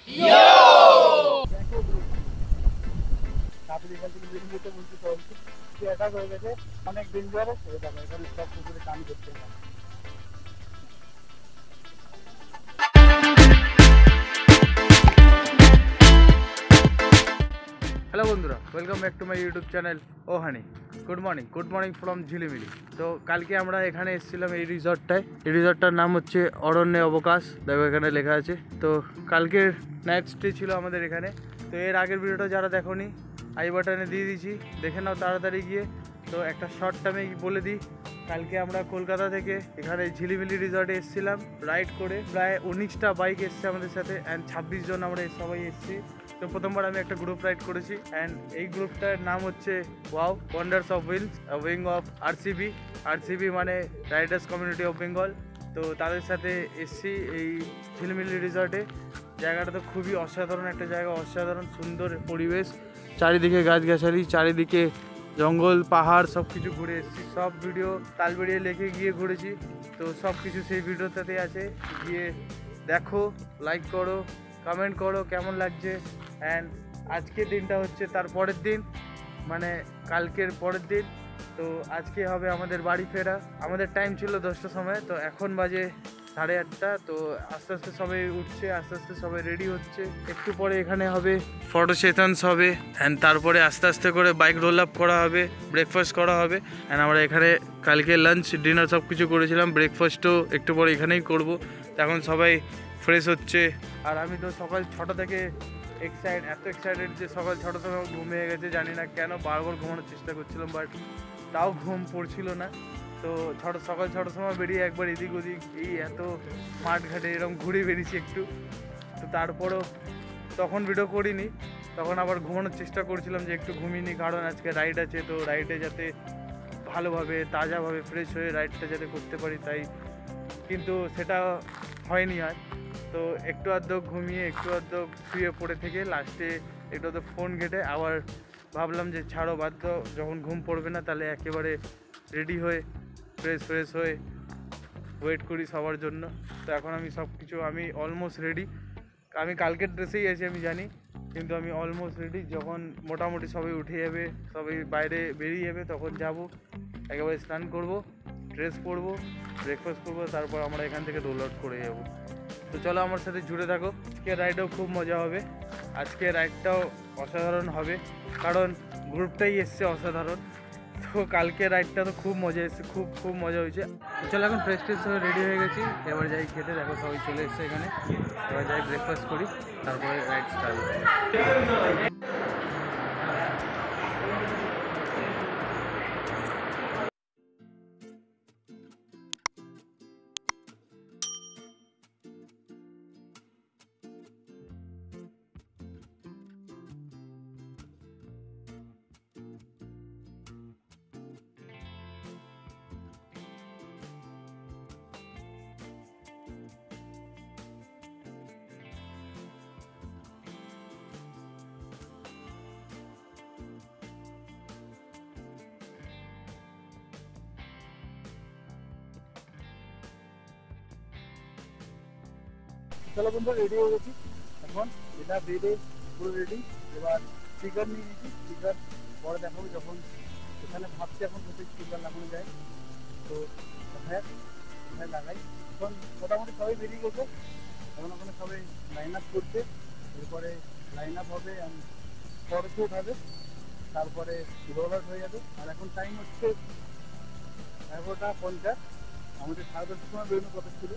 অনেক দিন ধরে এখানে সব পুকুরে কাম করতে হয়। হ্যালো বন্ধুরা, welcome back to my YouTube channel ও honey. Good morning from Jhilimili. তো কালকে আমরা এখানে এসেছিলাম এই রিসর্টটায়। এই রিসর্টটার নাম হচ্ছে অরণ্যে অবকাশ, দেখো এখানে লেখা আছে। তো কালকের নাইট স্টে ছিল আমাদের এখানে। তো এর আগের ভিডিওটা যারা দেখোনি আই বাটনে দিয়ে দিয়েছি, দেখে নাও তাড়াতাড়ি গিয়ে। তো একটা শর্ট আমি বলে দিই, কালকে আমরা কলকাতা থেকে এখানে ঝিলিমিলি রিসর্টে এসেছিলাম রাইড করে। প্রায় 19টা বাইক এসছে আমাদের সাথে অ্যান্ড 26 জন আমরা সবাই এসেছি। তো প্রথমবার আমি একটা গ্রুপ রাইড করেছি অ্যান্ড এই গ্রুপটার নাম হচ্ছে wow wonders of wings, wing of RCB মানে রাইডার্স কমিউনিটি অফ বেঙ্গল। তো তাদের সাথে এসছি এই ঝিলিমিলি রিসর্টে। জায়গাটা তো খুবই অসাধারণ একটা জায়গা, অসাধারণ সুন্দর পরিবেশ, চারিদিকে গাছগাছালি, চারিদিকে জঙ্গল পাহাড় সব কিছু ঘুরে এসেছি। সব ভিডিও তালবেড়িয়া লেকে গিয়ে ঘুরেছি, তো সব কিছু সেই ভিডিওটাতে আছে, গিয়ে দেখো, লাইক করো, কমেন্ট করো কেমন লাগছে। অ্যান্ড আজকের দিনটা হচ্ছে তার পরের দিন, মানে কালকের পরের দিন। তো আজকে হবে আমাদের বাড়ি ফেরা। আমাদের টাইম ছিল 10টার সময়, তো এখন বাজে 8:30। তো আস্তে আস্তে সবাই উঠছে, আস্তে আস্তে সবাই রেডি হচ্ছে। একটু পরে এখানে হবে ফটো সেশনস হবে অ্যান্ড তারপরে আস্তে আস্তে করে বাইক রোল আপ করা হবে, ব্রেকফাস্ট করা হবে। অ্যান্ড আমরা এখানে কালকে লাঞ্চ ডিনার সব কিছু করেছিলাম, ব্রেকফাস্টও একটু পরে এখানেই করব। তো এখন সবাই ফ্রেশ হচ্ছে। আর আমি তো সকাল 6টা থেকে এত এক্সাইটেড যে সকাল 6টার সময় ঘুম হয়ে গেছে। জানি না কেন, বারবার ঘুমানোর চেষ্টা করছিলাম বাট তাও ঘুম পড়ছিল না। তো সকাল 6টার সময় বেরিয়ে একবার এদিক ওদিক এই এত মাঠ ঘাটে এরকম ঘুরে বেরিয়েছি একটু। তো তারপরও তখন ভিডিও করিনি, তখন আবার ঘুমানোর চেষ্টা করছিলাম যে একটু ঘুমিয়ে নিই, কারণ আজকে রাইড আছে। তো রাইডে যাতে ভালোভাবে তাজাভাবে ফ্রেশ হয়ে রাইডটা যাতে করতে পারি, তাই কিন্তু সেটা হয়নি আর। তো একটু আধ ঘুমিয়ে একটু আধ শুয়ে পড়ে থেকে লাস্টে একটু আধ ফোন ঘেটে আবার ভাবলাম যে ছাড়ো বাদ দাও, যখন ঘুম পড়বে না তাহলে একেবারে রেডি হয়ে ফ্রেশ হয়ে ওয়েট করি সবার জন্য। তো এখন আমি সব কিছু আমি অলমোস্ট রেডি। আমি কালকের ড্রেসেই আছি আমি জানি, কিন্তু আমি অলমোস্ট রেডি। যখন মোটামুটি সবাই উঠে যাবে, সবাই বাইরে বেরিয়ে যাবে, তখন যাব একেবারে স্নান করব, ড্রেস পরবো, ব্রেকফাস্ট করবো, তারপর আমরা এখান থেকে রোল আউট করে যাব। তো চলো আমার সাথে জুড়ে থাকো। আজকের রাইডও খুব মজা হবে, আজকের রাইডটাও অসাধারণ হবে, কারণ গ্রুপটাই এসছে অসাধারণ। তো কালকে রাইডটা তো খুব মজা এসেছে, খুব মজা হয়েছে। চলো এখন ফ্রেশ হয়ে রেডি হয়ে গেছি, এবার যাই খেতে। দেখো সবাই চলে এসছে এখানে, এবার যাই ব্রেকফাস্ট করি, তারপরে রাইড স্টার্ট। চলো বন্ধু, রেডি হয়ে গেছি। এখন এটা বেডে পুরো রেডি। এবার স্পিকার নিয়ে নিয়েছি, স্পিকার পরে দেখাবো যখন এখানে ভাবছি এখন কোথায় স্পিকার লাগানো যায়। তো হ্যাঁ লাগাই। এখন মোটামুটি সবাই বেরিয়ে গেছে, এখন ওখানে সবাই লাইন আপ করছে, এরপরে লাইন আপ হবে, ফটোশুট হবে, তারপরে রোল আউট হয়ে যাবে। আর এখন টাইম হচ্ছে 11:50। আমাদের 10:30 সময় বেরোনোর কথা ছিল,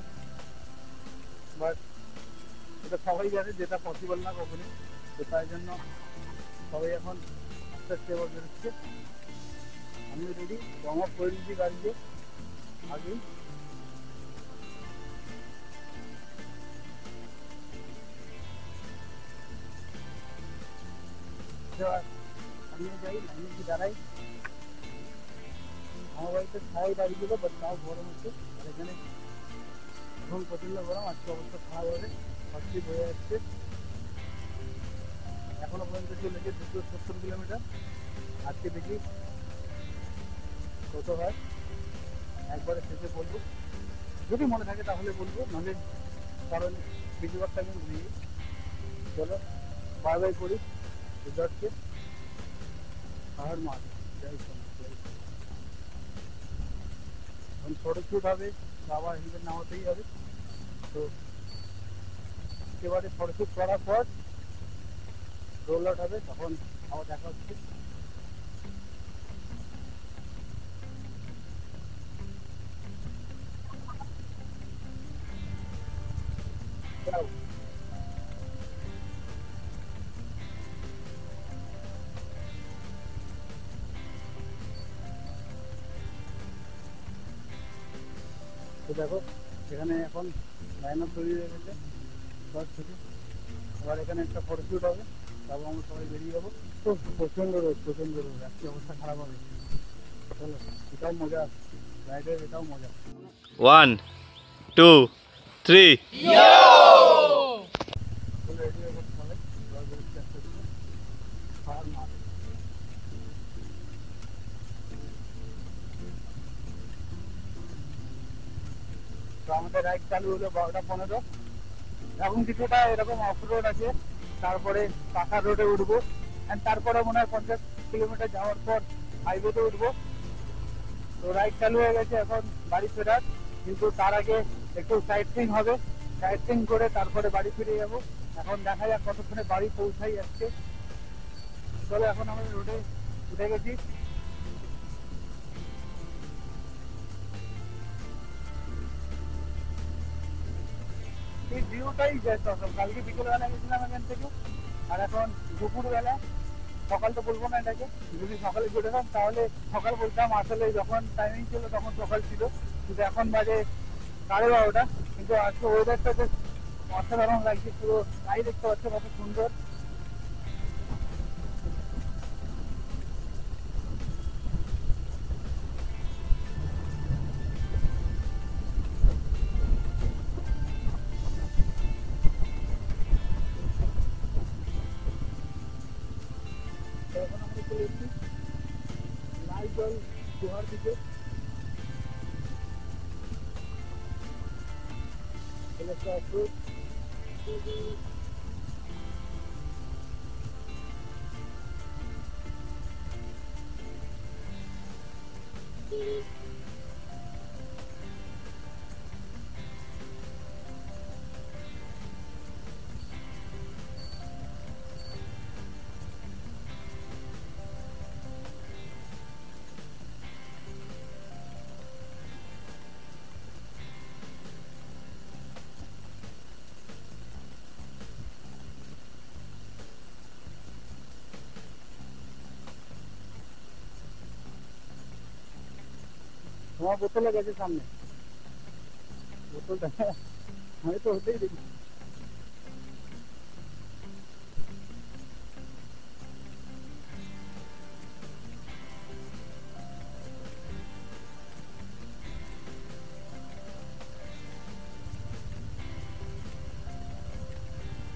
বাট এটা সবাই জানে যেটা পসিবল না কখনই। তো তাই জন্য সবাই এখন আস্তে আস্তে এবার বেরোচ্ছে। আমিও রেডি, ওয়ার্ম আপ করে নিচ্ছি গাড়িতে আগেই। আমিও যাই, লাইনে কি দাঁড়াই। আমার বাড়িতে ছায়াই দাঁড়িয়ে ছিল, বাট তাও গরম হচ্ছে। আর এখানে এখন প্রচণ্ড গরম, আজকে অবস্থা খারাপ হবে, হটলিপ হয়ে যাচ্ছে। এখনো পর্যন্ত চলেছে 270 কিলোমিটার। আজকে দেখি কত হয়, একবারে শেষে বলবো। যদি মনে থাকে তাহলে বলবো, নাহলে কারণ বেশিরভাগ টাইমে ঘুরিয়ে। চলো বাই বাই করি রিসর্টকে। পাহাড় মাঠ যাই এখন ফটোশ্যুট হবে, আবার এখানে নামাতেই হবে। তো একেবারে ফটোশ্যুট করার পর রোল আউট হবে, তখন আবার দেখা হচ্ছে। তো দেখো এখানে এখন লাইন আপ তৈরি হয়ে গেছে বাস থেকে। এবার এখানে একটা ফটোশ্যুট হবে, তারপর আমরা সবাই বেরিয়ে যাবো। তো প্রচণ্ড রোদ, আজকে অবস্থা খারাপ হবে। চলো, এটাও মজা, রাইডের এটাও মজা। 1 2 3 রেডি হয়ে গেছে সবাই, এবার বেরোচ্ছি আস্তে আস্তে পাহাড় মাঠ। তো আমাদের রাইড চালু হলো 12:15। এখন কিছুটা এরকম অফ রোড আছে, তারপরে পাকা রোডে উঠবো, তারপরে মনে হয় 50 কিলোমিটার যাওয়ার পর হাইওয়েতে উঠবো। তো রাইড চালু হয়ে গেছে, এখন বাড়ি ফেরার। কিন্তু তার আগে একটু সাইট সিং হবে, সাইট সিং করে তারপরে বাড়ি ফিরে যাবো। এখন দেখা যাক কতক্ষণে বাড়ি পৌঁছাই আজকে। চলো এখন আমরা রোডে উঠে গেছি। এই ভিউটাই কালকে বিকেলবেলা গেছিলাম এখান থেকে, আর এখন দুপুরবেলা। সকাল তো বলবো না এটাকে, যদি সকালে বেরোতাম তাহলে সকাল বলতাম, আসলে যখন টাইমিং ছিল তখন সকাল ছিল, কিন্তু এখন বাজে 12:30। কিন্তু আজকে ওয়েদারটা বেশ অসাধারণ লাগছে, পুরো গাড়ি দেখতে পাচ্ছ কত সুন্দর। এখন আমরা চলে এসেছি লাল জল গুহার দিকে। তোমার বোতলে গেছে সামনে, বোতলটা আমি তো হতেই দেখি।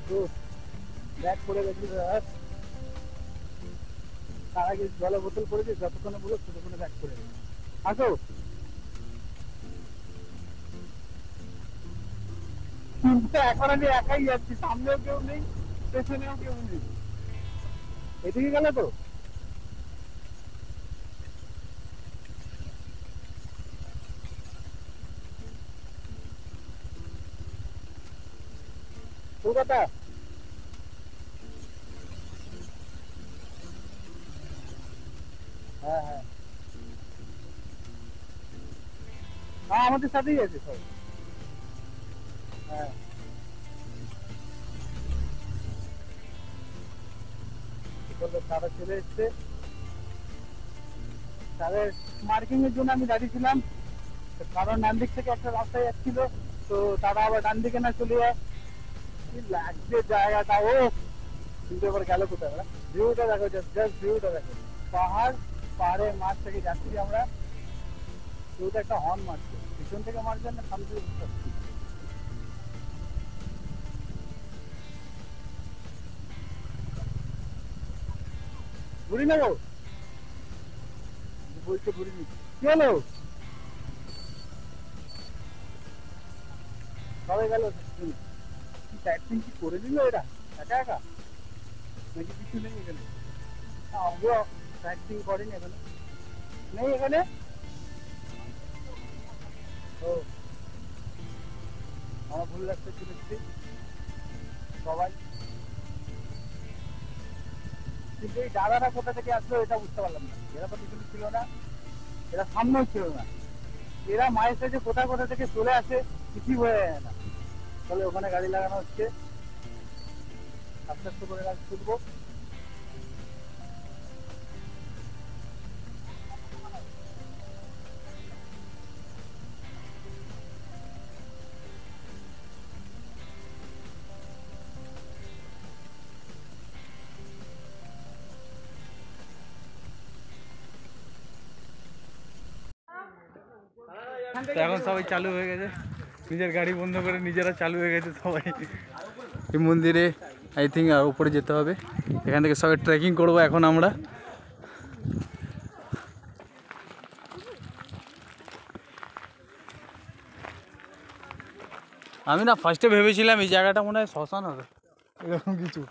তো ব্যাগ পড়ে গেছিল, তার আগে জলে বোতল পড়েছে, যতক্ষণে বলো ততক্ষণে ব্যাগ পড়ে গেছে। আসো, কিন্তু এখন আমি একাই যাচ্ছি, সামনেও কেউ নেই, পেছনেও কেউ নেই। এদিকে গেলে তো কলকাতা। হ্যাঁ হ্যাঁ হ্যাঁ, আমাদের সাথেই আছে সব। হ্যাঁ, তারা চলে এসছে। তাদের মার্কিং এর জন্য আমি দাঁড়িয়েছিলাম, কারণ ডান দিক থেকে একটা রাস্তায় যাচ্ছিল, তো তারা আবার ডান দিকে না চলে যায়। কি লাগছে জায়গাটা, ও কিন্তু এবার গেল কোথায়? ওরা ভিউটা দেখো, জাস্ট ভিউটা দেখো, পাহাড়, পাহাড়ের মাছ থেকে যাচ্ছি আমরা। ভিউটা একটা হর্ন মারছে, পিছন থেকে মারছে না সামনে থেকে বুঝতে পারছি। ঘুরি নেবো বলছে, ঘুরি নি। কি হলো? সবাই গেল, কি সাইট সিন কি করে দিল এরা? একা একা নাকি কিছু নেই এখানে? আমরাও প্র্যাকটিস করিনি এখানে, নেই এখানে। ও আমার ভুল লাগছে চলেছি সবাই, কিন্তু এই দাদারা কোথা থেকে আসলো এটা বুঝতে পারলাম না। এরা তো পিছনে ছিল না, এরা সামনেও ছিল না, এরা মায়ের সাথে কোথা কোথা থেকে চলে আসে কিছুই বোঝা যায় না। তাহলে ওখানে গাড়ি লাগানো হচ্ছে, আস্তে আস্তে করে গাড়ি ছুটবো। তো এখন সবাই চালু হয়ে গেছে, নিজের গাড়ি বন্ধ করে নিজেরা চালু হয়ে গেছে সবাই। এই মন্দিরে আই থিঙ্ক আর উপরে যেতে হবে, এখান থেকে সবাই ট্রেকিং করবো এখন আমরা। আমি না ফার্স্টে ভেবেছিলাম এই জায়গাটা মনে হয় শ্মশান হবে, এরকম কিছু।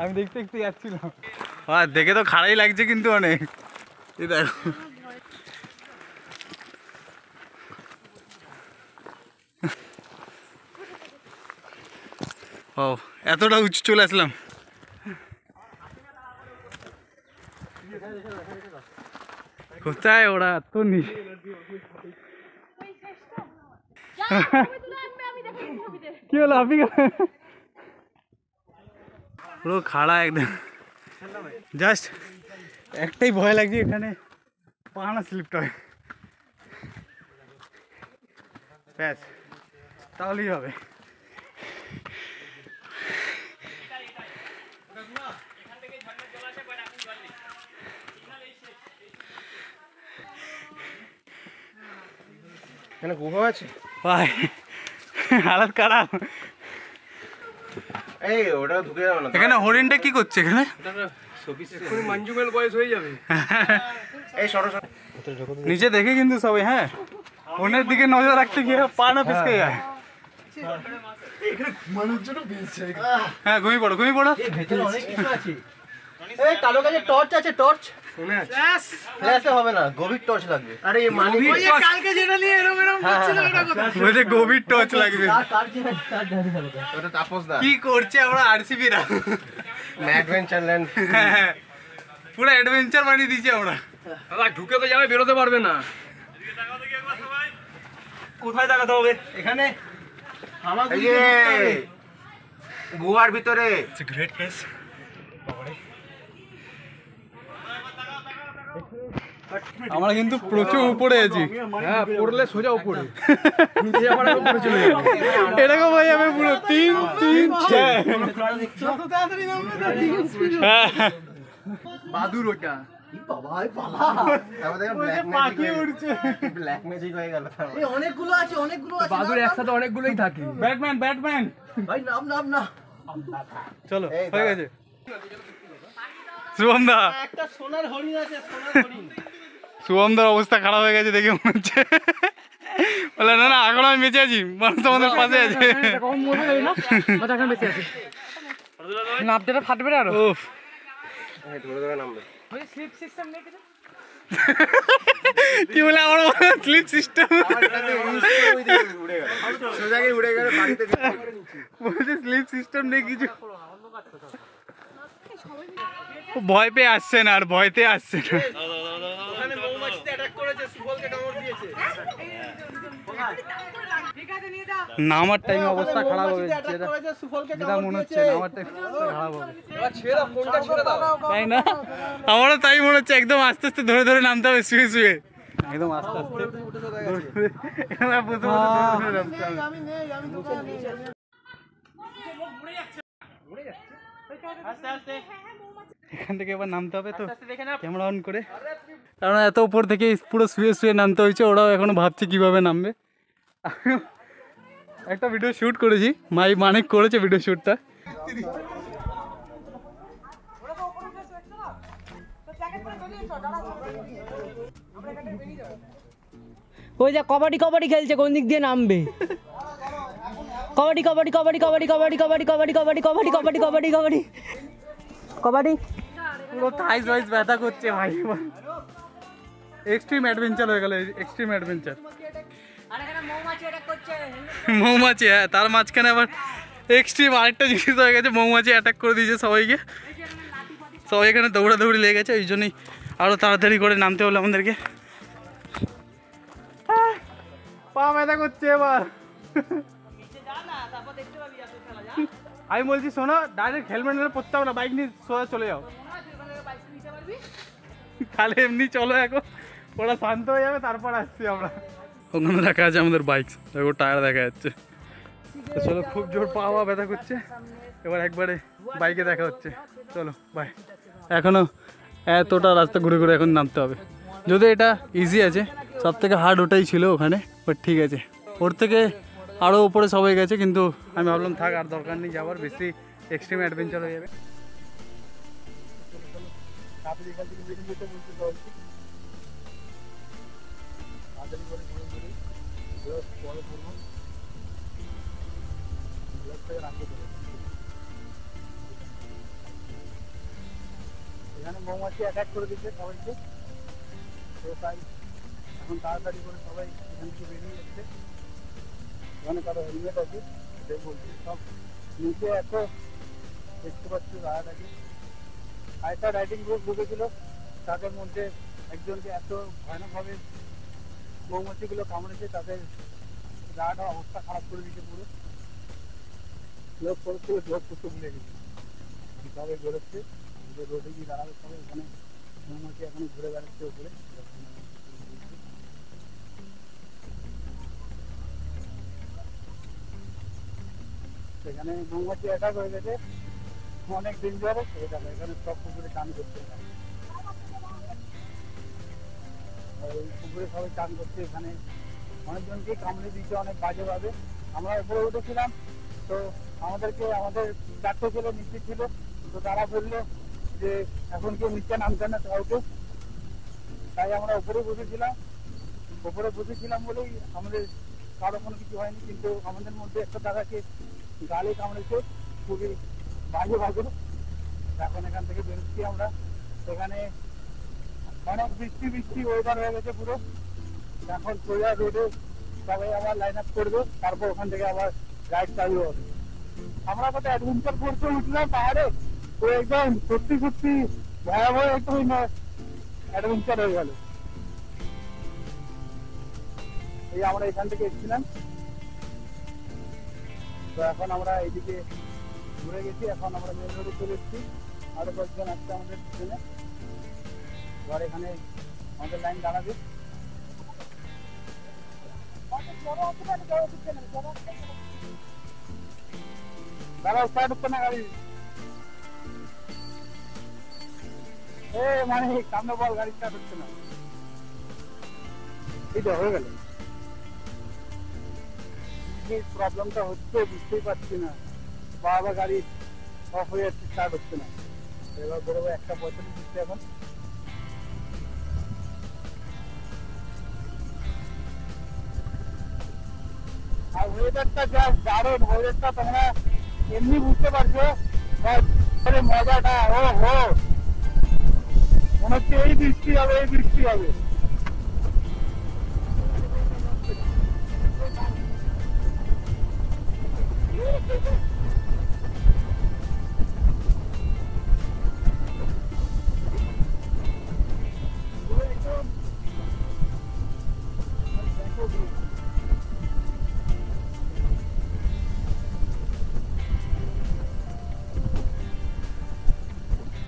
আমি দেখতে দেখতে যাচ্ছিলাম, আর দেখে তো খারাপই লাগছে কিন্তু অনেক। এই দেখো ও এতটা উঁচু চলে আসলাম। কোথায় ওরা এত নিচে? কি হলো আপনি পুরো খাড়া একদম, জাস্ট একটাই ভয় লাগছে এখানে পা না স্লিপটা হয়, ব্যাস তাহলেই হবে। এখানে গুহা আছে ভাই, হালত খারাপ। এই ওটা ঢুকে যাবে না এখানে হরিণটা কি করছে এখানে? মঞ্জুমেল বয়স হয়ে যাবে। এই সরো সরো নিচে দেখে কিন্তু সবাই, হ্যাঁ হরিণের দিকে নজর রাখতে গিয়ে পা না ফিসকে যায়। হ্যাঁ ঘুমিয়ে পড়ো ঘুমিয়ে পড়ো। ভেতরে অনেক কিছু আছে। এই কালো কাছে টর্চ আছে, টর্চ ফ্ল্যাশে হবে না, গভীর টর্চ লাগবে। আরে এই মানি কালকে যেটা নিয়ে এরকম এরকম করছিল এটা কথা বলছে গভীর টর্চ লাগবে। ওটা তাপস দা কি করছে আমরা আরসিবি রা, অ্যাডভেঞ্চার ল্যান্ড পুরো অ্যাডভেঞ্চার বানিয়ে দিয়েছি আমরা। দাদা ঢুকে তো যাবে, বেরোতে পারবে না। কোথায় দেখাতে হবে? এখানে গুহার ভিতরে। Great place. আমরা কিন্তু প্রচুর উপরে আছি। হ্যাঁ পড়লে সোজা উপরে, নিচে যাবার আগে উপরে চলে যাবে। এরকম হয়ে যাবে পুরো 3 3 6। বাদুর ওটা ব্ল্যাক ম্যাজিক হয়ে গেল। অনেকগুলো আছে, অনেকগুলো আছে। বাদুর একসাথে অনেকগুলোই থাকে। ব্যাটম্যান ব্যাটম্যান ভাই নাম নাম না, চলো হয়ে গেছে। শুভম দা, একটা সোনার হরিণ আছে, সোনার হরিণ। শুভম দার অবস্থা খারাপ হয়ে গেছে দেখে মনে হচ্ছে। বলে না না এখন আমি বেঁচে আছি, মানুষ আমাদের পাশে আছে। নাপটা ফাটবে না আরো। উফ কি বলে আমার স্লিপ সিস্টেম বলছে, স্লিপ সিস্টেম নেই কিছু। ভয় পেয়ে আসছে না, আর ভয়তে আসছে না। ওখানে মৌমাছিতে অ্যাটাক করেছে, সুফলকে কামড় দিয়েছে। নামার টাইম অবস্থা খারাপ হবে, মৌমাছিতে অ্যাটাক করেছে, সুফলকে যেটা কামড় মনে হচ্ছে দিয়েছে। নামার টাইম খারাপ হবে, এবার ছেড়ে দাও, ফোনটা ছেড়ে দাও। তাই না? আমারও তাই মনে হচ্ছে, একদম আস্তে আস্তে ধরে ধরে নামতে হবে, শুয়ে শুয়ে একদম আস্তে আস্তে বসে বসে ধরে ধরে নামতে হবে। আমি নেই, আমি দোকানে নেই। এখান থেকে এবার নামতে হবে তো ক্যামেরা অন করে, কারণ এত উপর থেকে পুরো শুয়ে শুয়ে নামতে হয়েছে। ওরাও এখনো ভাবছে কিভাবে নামবে। একটা ভিডিও শ্যুট করেছি, মানিক করেছে ভিডিও শ্যুটটা। ওই যা কবাডি কবাডি খেলছে, কোন দিক দিয়ে নামবে? कबड्डी कबड्डी कबड्डी कबड्डी कबड्डी कबड्डी कबड्डी कबड्डी कबड्डी कबड्डी कबड्डी कबड्डी कबड्डी পুরো থাইস ওয়াইস ব্যথা করছে ভাই এক্সট্রিম অ্যাডভেঞ্চার হয়ে গেল এক্সট্রিম অ্যাডভেঞ্চার মৌমাছি হ্যাঁ তার মাঝখানে আবার এক্সট্রিম আরেকটা জিনিস হয়ে গেছে মৌমাছি অ্যাটাক করে দিয়েছে সবাইকে সবাই এখানে দৌড়াদৌড়ি লেগে গেছে ওই জন্যই আরও তাড়াতাড়ি করে নামতে হলো আমাদেরকে পা ব্যথা করছে এবার আমি বলছি শোনো ডাইরেক্ট হেলমেট নিয়ে পড়তে হবে না বাইক নিয়ে সোজা চলে যাও তাহলে এমনি চলো এখন ওরা শান্ত হয়ে যাবে তারপর আসছি আমরা ওখানে দেখা আছে আমাদের বাইক দেখো টায়ার দেখা যাচ্ছে তো চলো খুব জোর পাওয়া ব্যথা করছে এবার একবারে বাইকে দেখা হচ্ছে চলো বাই এখনও এতটা রাস্তা ঘুরে ঘুরে এখন নামতে হবে যদি এটা ইজি আছে সব থেকে হার্ড ওটাই ছিল ওখানে বাট ঠিক আছে ওর থেকে আরও উপরে সবাই গেছে কিন্তু আমি ভাবলাম থাক আর দরকার নেই যাওয়ার বেশি এক্সট্রিম অ্যাডভেঞ্চার হয়ে যাবে এখানে মৌমাছি অ্যাটাক করে দিচ্ছে সবাইকে তো তাই এখন তাড়াতাড়ি করে সবাই এখান থেকে বেরিয়ে যাচ্ছে এখানে কারো হেলমেট আছে এটাই বলছি সব নিচে এত দেখতে পাচ্ছি রায়টাকে আরেকটা রাইডিং গ্রুপ ঢুকেছিল তাদের মধ্যে একজনকে এত ভয়ানকভাবে মৌমাছিগুলো কামড়েছে তাদের রাটা অবস্থা খারাপ করে দিয়েছে পুরো লোক করছিল লোক করতে ভুলে গেছে সবাই বেরোচ্ছে রোডে গিয়ে দাঁড়াবে সবাই ওখানে মৌমাছি এখন ঘুরে বেড়াচ্ছে উপরে সেখানে মৌমাছি অ্যাটাক হয়ে গেছে অনেক দিন ধরে এখানে সব পুকুরে চান করছে ওই পুকুরে সবাই চান করছে এখানে অনেকজনকে কামড়ে দিচ্ছে অনেক বাজেভাবে আমরা উপরে উঠেছিলাম তো আমাদেরকে আমাদের 4টে ছেলে নিচে ছিল তো তারা বললো যে এখন কেউ নিচে নামছে না কাউকে তাই আমরা উপরে বসেছিলাম বলেই আমাদের কারো কোনো কিছু হয়নি কিন্তু আমাদের মধ্যে একটা দাদাকে গালে কামড়েছে খুবই বাজে এখন এখান থেকে বেরোচ্ছি আমরা সেখানে অনেক বৃষ্টি ওয়েদার হয়ে গেছে পুরো এখন সোজা রোডে সবাই আবার লাইন আপ করবে তারপর ওখান থেকে আবার রাইড চালু হবে আমরা কত অ্যাডভেঞ্চার করতে উঠলাম পাহাড়ে তো একদম সত্যি ভয়াবহ একদম অ্যাডভেঞ্চার হয়ে গেল এই আমরা এখান থেকে এসেছিলাম তো এখন আমরা এইদিকে ঘুরে গেছি এখন আমরা মেন রোডে চলে এসেছি আরো কয়েকজন আসছে আমাদের পিছনে এবার এখানে আমাদের লাইন দাঁড়াবে দাঁড়াও স্টার্ট হচ্ছে না গাড়ি মানে সামনে বল গাড়ি স্টার্ট হচ্ছে না এই তো হয়ে গেল প্রবলেমটা হচ্ছে বুঝতেই পারছি না বারবার গাড়ি অফ হয়ে যাচ্ছে স্টার্ট হচ্ছে না এবার বেরোবো 1:45 দিচ্ছে এখন আর ওয়েদারটা যা দারুণ ওয়েদারটা তোমরা এমনি বুঝতে পারছো মজাটা ও হো মনে হচ্ছে এই বৃষ্টি হবে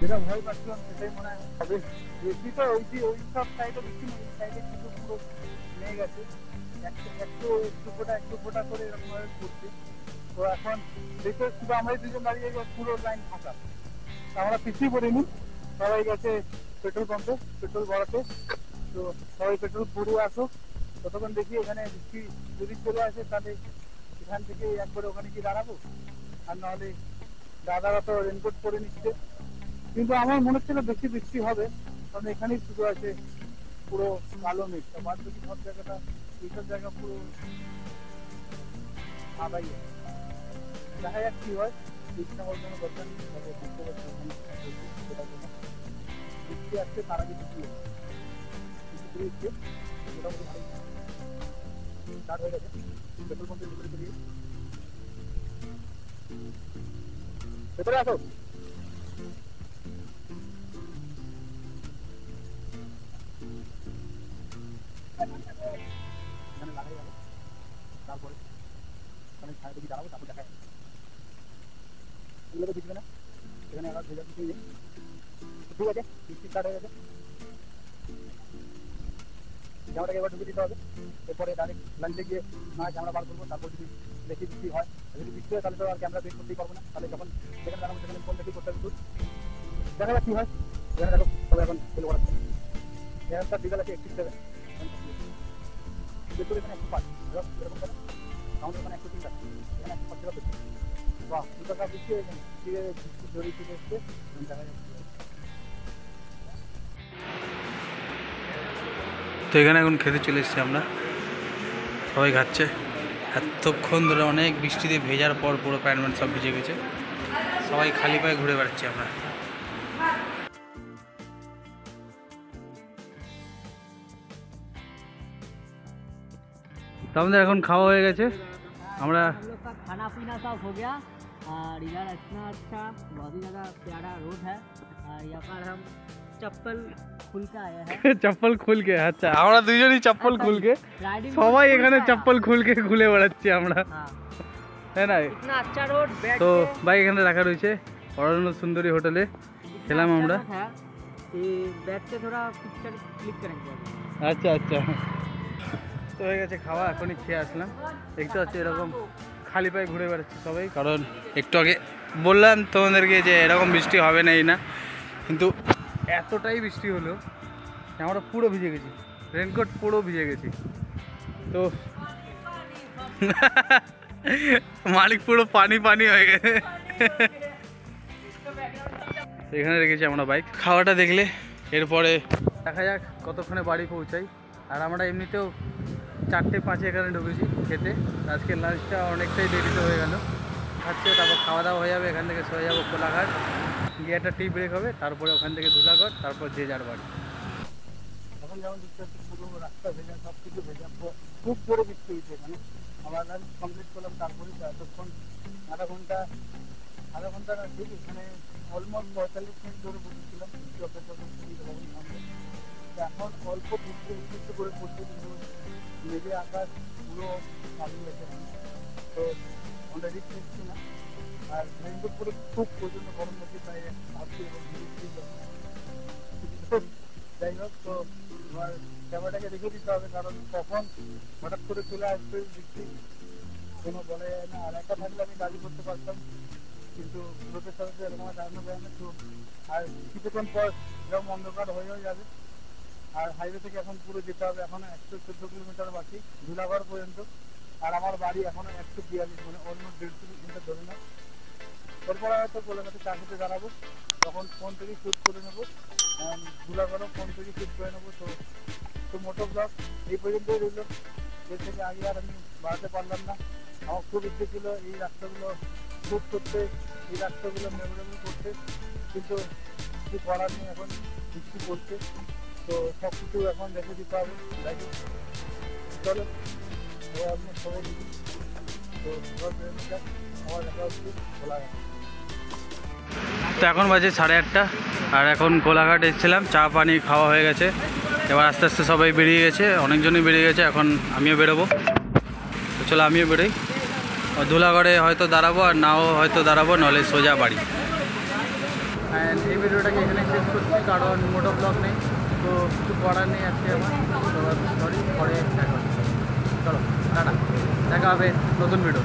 যেটা ভয় পাচ্ছিলাম সেটাই মনে হয় হবে বেশি তো ওই সব সাইডে বেশি নেই সাইডে কিছু পুরো নেই গেছে একটু ফোটা করে এরকম ভাবে করছে তো এখন দেখে শুধু আমরাই দুজন দাঁড়িয়ে গেছে পুরো লাইন ফাঁকা আমরা পিছিয়ে পড়িনি সবাই গেছে পেট্রোল পাম্পে পেট্রোল ভরাতে তো সবাই পেট্রোল ভরে আসুক ততক্ষণ দেখি এখানে বৃষ্টি যদি চলে আসে তাহলে এখান থেকে একবারে ওখানে গিয়ে দাঁড়াবো আর নাহলে দাদারা তো রেনকোট পরে নিচ্ছে কিন্তু আমার মনে হচ্ছিল বেশি বৃষ্টি হবে কারণ এখানেই শুধু আছে পুরো কালো মেঘ বাদ বাকি সব জায়গাটা এইসব জায়গা পুরো সাদাই দেখা যাক কি হয়। বৃষ্টি হওয়ার কোনো কথা নেই, তবে বুঝতে পারছি ওখানে সেটার জন্য বৃষ্টি আসছে, তার আগে বৃষ্টি হচ্ছে মোটামুটি ভালো স্টার্ট হয়ে গেছে। পেট্রোল পাম্পে ডেলিভারি করিয়ে ভেতরে আসো। এখানে লাগাই গেল, তারপরে ওখানে ছায়া দিকে দাঁড়াবো, তারপর দেখা যাবে। এগুলো তো ভিজবে না, এখানে আবার ভেজা কিছুই নেই। ঠিক আছে, বৃষ্টি স্টার্ট হয়ে গেছে। জামাটাকে এবার ঢুকে দিতে হবে, এরপরে ডাইরেক্ট লাঞ্চে গিয়ে না ক্যামেরা বার করবো। তারপর যদি বেশি বৃষ্টি হয়, যদি বৃষ্টি হয় তাহলে তো আর ক্যামেরা বের করতেই পারবো না, তাহলে যখন যেখানে দাঁড়াবো সেখানে ফোন দেখি করতে হবে। দেখা যাক কি হয়। এখানে দেখো সবাই এখন ফেলে পড়াচ্ছে। এখানে তার বিকাল আছে 61, ভেতরে এখানে 105 এরকম কেন, আমাদের ওখানে 103 আছে, এখানে 105 টাকা বেশি। বাহ, 2 টাকা বৃষ্টি হয়ে গেছে, বৃষ্টি জড়িয়ে চলে এসছে। দেখা যাচ্ছে তো এখানে এখন খেতে চলে এসেছি আমরা, সবাই খাচ্ছে। এতক্ষণ ধরে অনেক বৃষ্টিতে ভেজার পর পুরো প্যান্ট ম্যান্ট সব ভিজে গেছে, সবাই খালি পায়ে ঘুরে বেড়াচ্ছি আমরা। তো আমাদের এখন খাওয়া হয়ে গেছে, আমরা हम लोग का खाना पीना सब हो गया और इधर इतना अच्छा बहुत ही ज़्यादा प्यारा रोड है और यहाँ पर हम चप्पल खुल के आए हैं। চপ্পল খুলকে, আচ্ছা আমরা দুজনই চপ্পল খুলকে, राइडिंग সবাই এখানে চপ্পল খুলকে ঘুরে বেড়াচ্ছি আমরা, हाँ তাই না? इतना अच्छा रोड बैठ তো के বাইক এখানে রাখা রয়েছে অরণ্য সুন্দরী হোটেলে, इतना খেলাম अच्छा আমরা। रोड है कि बैठ के थोड़ा पिक्चर क्लिक करेंगे अभी। আচ্ছা আচ্ছা, তো হয়ে গেছে খাওয়া, এখনই খেয়ে আসলাম। দেখতে পাচ্ছি এরকম খালি পায়ে ঘুরে বেড়াচ্ছি সবাই, কারণ একটু আগে বললাম তোমাদেরকে যে এরকম বৃষ্টি হবে না, এই না, কিন্তু এতটাই বৃষ্টি হলো আমরা পুরো ভিজে গেছি, রেনকোট পুরো ভিজে গেছি। তো মালিক পুরো পানি পানি হয়ে গেছে। তো এখানে রেখেছি আমরা বাইক। খাওয়াটা দেখলে এরপরে দেখা যাক কতক্ষণে বাড়ি পৌঁছাই। আর আমরা এমনিতেও 4:05 এখানে ঢুকেছি খেতে, আজকে লাঞ্চটা অনেকটাই দেরিতে হয়ে গেল। খাচ্ছে, তারপর খাওয়া দাওয়া হয়ে যাবে, এখান থেকে সরে যাবো কোলাঘাট, গিয়ে একটা টি ব্রেক হবে, তারপরে ওখান থেকে ধুলাঘাট, তারপর যে যার বাড়ি। এখন যেমন দেখতে পাচ্ছি পুরো রাস্তা ভেজা, সব কিছু ভেজা, খুব জোরে বৃষ্টি হয়েছে এখানে। আমরা লাঞ্চ কমপ্লিট করলাম, তারপরে এতক্ষণ আধা ঘন্টা না ঠিক এখানে অলমোস্ট 45 মিনিট ধরে বসেছিলাম বৃষ্টি অপেক্ষা করতে। এখন অল্প বৃষ্টি একটু করে পড়ছে, কিন্তু মেঘে আকাশ পুরো পানি গেছে, তো আমরা রিস্ক নিচ্ছি না। আর রেনকোট পরে খুব প্রচন্ড গরম হচ্ছে, তাই ভাবছি এবং যাই হোক। তো এবার ক্যামেরাটাকে রেখে দিতে হবে, কারণ কখন হঠাৎ করে চলে আসবে বৃষ্টি কোনো বলা যায় না। আর একটা থাকলে আমি গাড়ি করতে পারতাম, কিন্তু রোদের সাথে এরকম দাঁড়ানো যায় না। তো আর কিছুক্ষণ পর এরকম অন্ধকার হয়েও যাবে। আর হাইওয়ে থেকে এখন পুরো যেতে হবে, এখনো 114 কিলোমিটার বাকি ধুলাগড় পর্যন্ত। আর আমার বাড়ি এখনো 142, মানে অলমোস্ট 150 কিলোমিটার ধরে না। এরপরে হয়তো কলকাতা চাকরিতে দাঁড়াবো, তখন ফোন থেকে শ্যুট করে নেবো, ধুলাগড়ও ফোন থেকে শ্যুট করে নেবো। তো মোটো ব্লগ এই পর্যন্তই রইল, এর থেকে আগে আর আমি বাড়াতে পারলাম না। আমার খুব ইচ্ছে ছিল এই রাস্তাগুলো শ্যুট করতে, এই রাস্তাগুলো মেমোরেবল করতে, কিন্তু কিছু করার নেই, এখন বৃষ্টি পড়ছে, তো সব কিছু এখন রেখে দিতে হবে। দেখি চলো আপনার খবর দিবি। তো আমার দেখা হচ্ছে খোলাঘাট। তো এখন বাজে 8:30, আর এখন কোলাঘাট এসেছিলাম, চা পানি খাওয়া হয়ে গেছে, এবার আস্তে আস্তে সবাই বেরিয়ে গেছে, অনেকজনই বেরিয়ে গেছে, এখন আমিও বেরোবো। তো চলো আমিও বেরোই, ধুলাগড়ে হয়তো দাঁড়াবো, আর নাও হয়তো দাঁড়াবো, নাহলে সোজা বাড়ি। অ্যান্ড এই ভিডিওটাকে এখানে শেষ করছি, কারণ মোটো ব্লগ নেই, তো কিছু করার নেই আজকে আমার, সরি, পরে দেখা হবে। চলো টাটা, দেখা হবে নতুন ভিডিও।